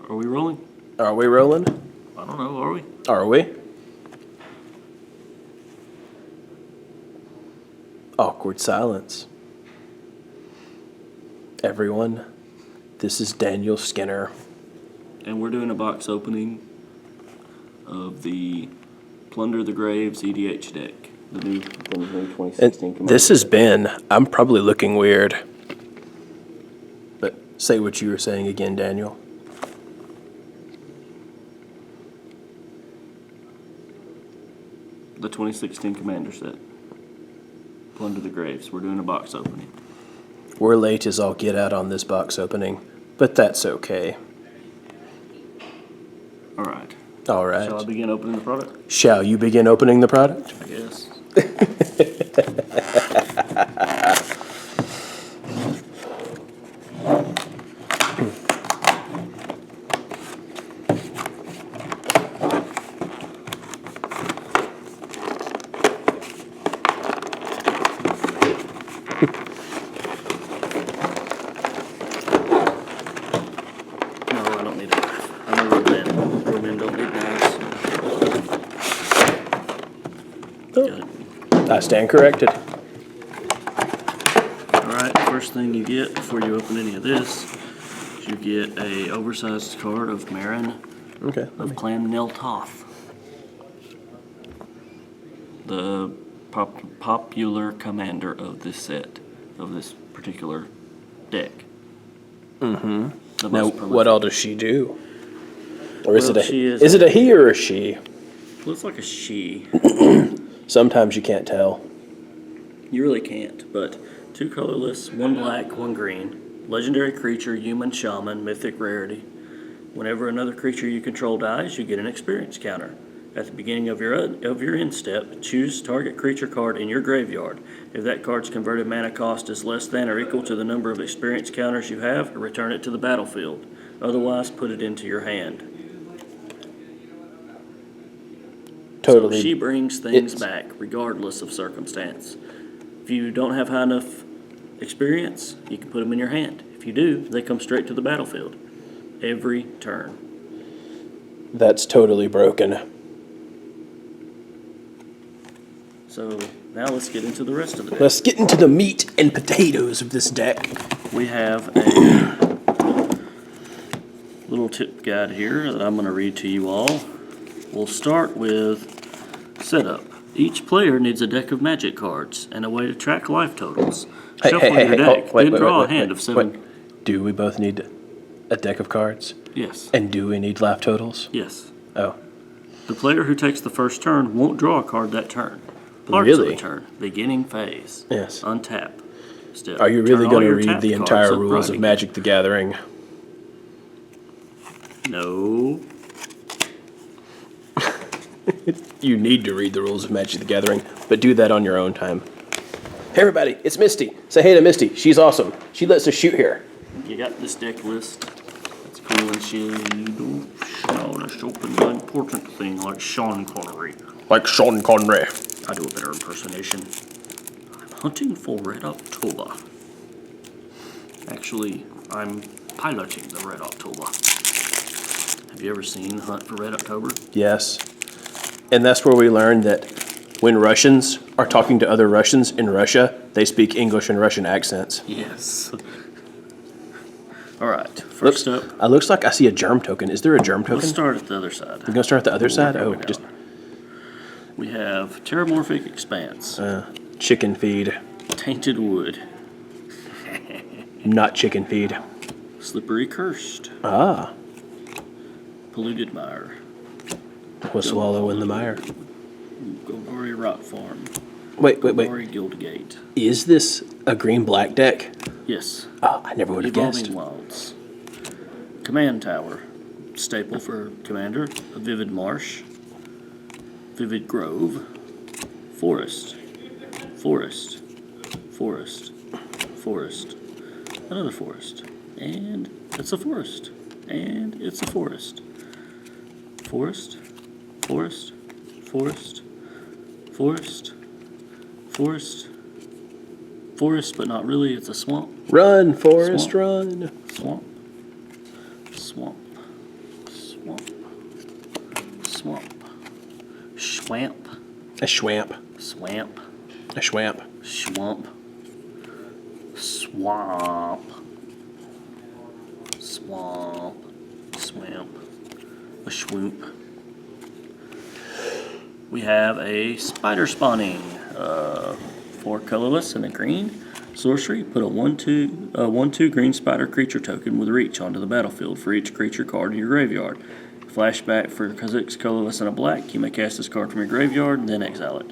Are we rolling? Are we rolling? I don't know, are we? Are we? Awkward silence. Everyone, this is Daniel Skinner. And we're doing a box opening of the Plunder the Graves EDH deck. The new 2016 Commander. This has been, I'm probably looking weird. But say what you were saying again, Daniel. The 2016 Commander set. Plunder the Graves. We're doing a box opening. We're late as all get out on this box opening, but that's okay. All right. All right. Shall I begin opening the product? Shall you begin opening the product? I guess. No, I don't need a knife. I'm a real man. Real men don't need knives. Got it. I stand corrected. Alright, first thing you get before you open any of this is you get a oversized card of Marin Okay. of Clan Niltoth. The popular commander of this set, of this particular deck. Mm-hmm. The Now, most what prolific. all does she do? Or is Well, it she is it a he or a she? Looks like a she. Sometimes you can't tell. You really can't, but 2 colorless, 1 black, 1 green. Legendary creature, human shaman, mythic rarity. Whenever another creature you control dies, you get an experience counter. At the beginning of your end step, choose target creature card in your graveyard. If that card's converted mana cost is less than or equal to the number of experience counters you have, return it to the battlefield. Otherwise, put it into your hand. Totally. So she brings things back, regardless of circumstance. If you don't have high enough experience, you can put them in your hand. If you do, they come straight to the battlefield. Every turn. That's totally broken. So now let's get into the rest of the deck. Let's get into the meat and potatoes of this deck. We have a little tip guide here that I'm going to read to you all. We'll start with setup. Each player needs a deck of magic cards and a way to track life totals. Shuffle your deck, then draw a hand of 7. Do we both need a deck of cards? Yes. And do we need life totals? Yes. Oh. The player who takes the first turn won't draw a card that turn. Parts Really? of the turn. Beginning phase. Yes. Untap. Step. Are you really Turn all going to your read tapped the cards entire upright rules of again. Magic the Gathering? No. You need to read the rules of Magic the Gathering, but do that on your own time. Hey everybody, it's Misty. Say hey to Misty. She's awesome. She lets us shoot here. You got this deck list. That's cool and shit. You don't open the important thing like Sean Connery. Like Sean Connery. I do a better impersonation. I'm hunting for Red October. Actually, I'm piloting the Red October. Have you ever seen Hunt for Red October? Yes. And that's where we learned that when Russians are talking to other Russians in Russia, they speak English and Russian accents. Yes. All right. First up, Looks like I see a germ token. Is there a germ token? let's start at the other side. We're going to start at the other side? Work our Oh, way just down. We have Terramorphic Expanse, chicken feed. Tainted Wood, Not chicken feed. Slippery Cursed, Ah. Polluted Mire, We'll swallow in the mire. Golgari Rot Farm, Wait. Golgari Guildgate. Is this a green-black deck? Yes. Oh, I never would have Evolving guessed. Wilds. Command Tower, staple for Commander, a Vivid Marsh, Vivid Grove, Forest, Forest, Forest, Forest, another forest, and it's a forest, and it's a forest. Forest, forest, forest, forest, forest, forest, but not really, it's a swamp. Run, Forest, Swamp. run. Swamp. Swamp. Swamp. Swamp. Schwamp. A schwamp. Swamp. A schwamp. Swamp. Swamp. Swamp. Swamp. A swoop. We have a spider spawning. 4 colorless and a green. Sorcery, put a 1/2 green spider creature token with reach onto the battlefield for each creature card in your graveyard. Flashback for Kha'Zix colorless and a black. You may cast this card from your graveyard and then exile it.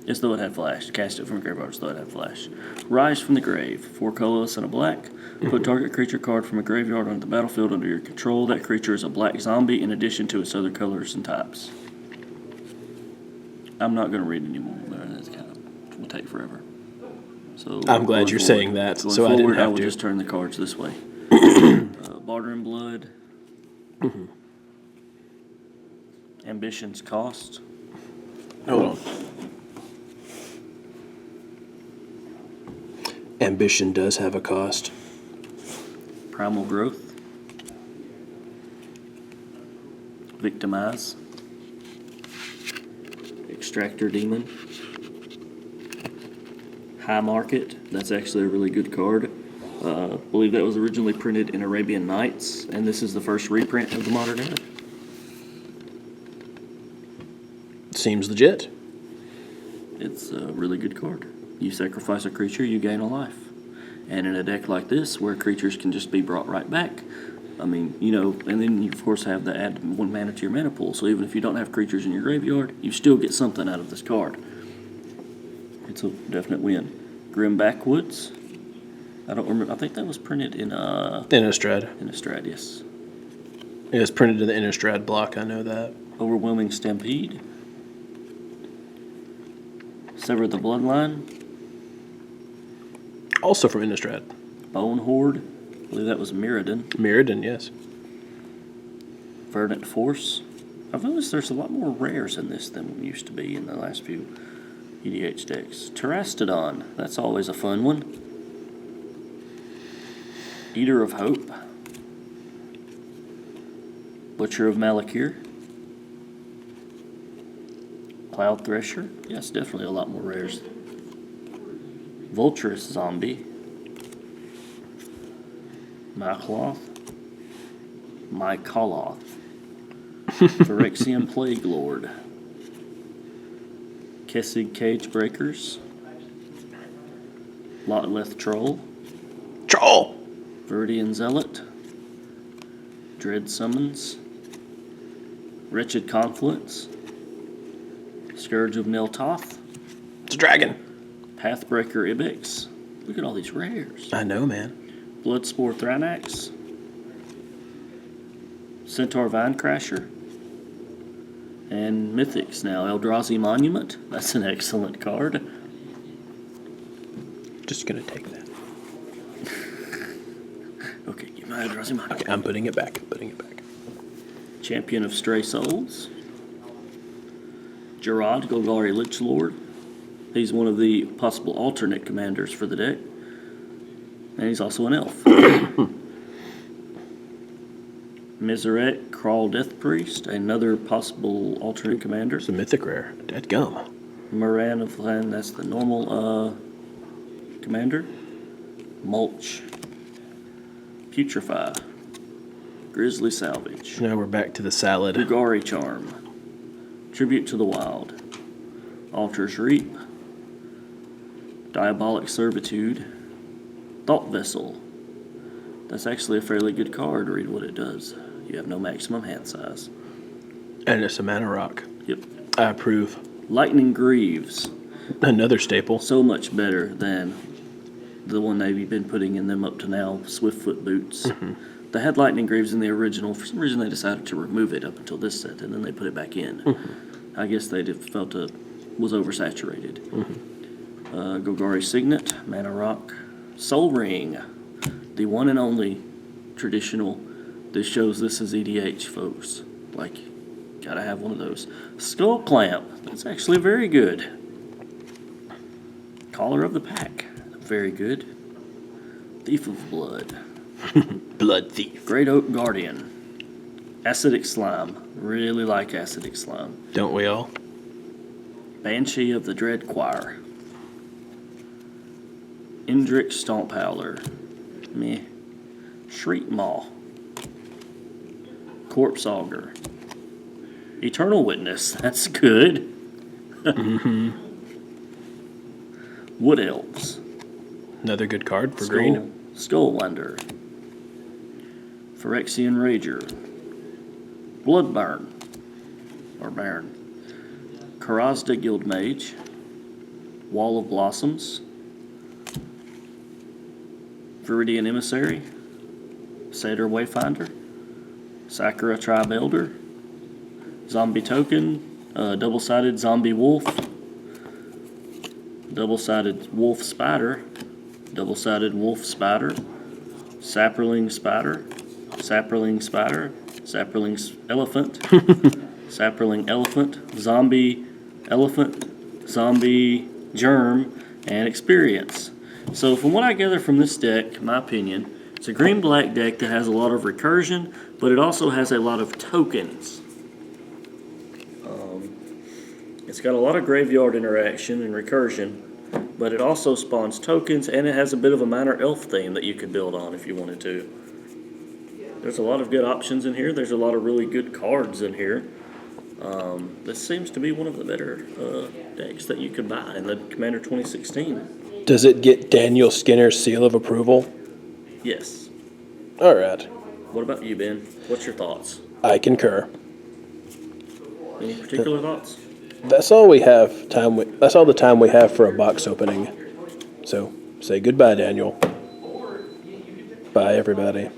As though it had flash. Cast it from your graveyard as though it had flash. Rise from the grave. 4 colorless and a black. Put target creature card from a graveyard onto the battlefield under your control. That creature is a black zombie in addition to its other colors and types. I'm not going to read anymore. That's kind of will take forever. So I'm glad you're saying that, so I didn't have will to. just turn the cards this way. Barter and Blood. Ambition's Cost. Hold on. Ambition does have a cost. Primal Growth. Victimize. Extractor Demon. High Market. That's actually a really good card. I believe that was originally printed in Arabian Nights, and this is the first reprint of the modern era. Seems legit. It's a really good card. You sacrifice a creature, you gain a life. And in a deck like this, where creatures can just be brought right back, I mean, and then you of course have to add 1 mana to your mana pool. So even if you don't have creatures in your graveyard, you still get something out of this card. It's a definite win. Grim Backwoods. I don't remember. I think that was printed in Innistrad. Innistrad, yes. It was printed to the Innistrad block, I know that. Overwhelming Stampede. Sever the Bloodline. Also from Innistrad. Bone Horde. I believe that was Mirrodin. Mirrodin, yes. Verdant Force. I've noticed there's a lot more rares in this than used to be in the last few EDH decks. Terastodon. That's always a fun one. Eater of Hope. Butcher of Malakir. Cloud Thresher. Yes, definitely a lot more rares. Vulturous Zombie. Mycloth. Phyrexian Plague Lord. Kessig Cage Breakers. Lotleth Troll. Troll! Viridian Zealot. Dread Summons. Wretched Confluence. Scourge of Neltoth. It's a dragon. Pathbreaker Ibex. Look at all these rares. I know, man. Bloodspore Thrynax. Centaur Vinecrasher. And Mythics now. Eldrazi Monument. That's an excellent card. Just gonna take that. Okay, give my Eldrazi Monument. Okay, I'm putting it back. Champion of Stray Souls. Gerard Golgari Lichlord. He's one of the possible alternate commanders for the deck. And he's also an elf. Miseret Crawl Death Priest, another possible alternate commander. It's a mythic rare. Dead gum. Moran of Land, that's the normal commander. Mulch. Putrefy. Grizzly Salvage. Now we're back to the salad. Ugari Charm. Tribute to the Wild. Altar's Reap. Diabolic Servitude. Thought Vessel. That's actually a fairly good card. Read what it does. You have no maximum hand size. And it's a mana rock. Yep. I approve. Lightning Greaves. Another staple. So much better than the one they've been putting in them up to now, Swiftfoot Boots. They had Lightning Greaves in the original. For some reason, they decided to remove it up until this set, and then they put it back in. I guess they just felt it was oversaturated. Golgari Signet, Mana Rock, Soul Ring, the one and only traditional. This shows this is EDH, folks. Like, gotta have one of those. Skull Clamp, that's actually very good. Caller of the Pack, very good. Thief of Blood. Blood Thief. Great Oak Guardian. Acidic Slime. Really like Acidic Slime. Don't we all? Banshee of the Dread Choir. Indrik Stomp Howler. Meh. Shriek Maw. Corpse Augur. Eternal Witness. That's good. Wood Elves. Another good card for green. Skullwinder. Phyrexian Rager. Bloodburn. Or Baron. Karazda Guildmage. Wall of Blossoms. Viridian Emissary. Satyr Wayfinder. Sakura Tribe Elder. Zombie Token. Double-sided Zombie Wolf. Double-sided Wolf Spider. Double-sided Wolf Spider. Sapperling Spider. Sapperling Spider. Sapperling Elephant. Sapperling Elephant. Zombie Elephant. Zombie Germ. And Experience. So from what I gather from this deck, in my opinion, it's a green-black deck that has a lot of recursion, but it also has a lot of tokens. It's got a lot of graveyard interaction and recursion, but it also spawns tokens, and it has a bit of a minor elf theme that you could build on if you wanted to. There's a lot of good options in here. There's a lot of really good cards in here. This seems to be one of the better decks that you could buy in the Commander 2016. Does it get Daniel Skinner's seal of approval? Yes. All right. What about you, Ben? What's your thoughts? I concur. Any particular thoughts? That's all we have time. That's all the time we have for a box opening. So say goodbye, Daniel. Bye, everybody.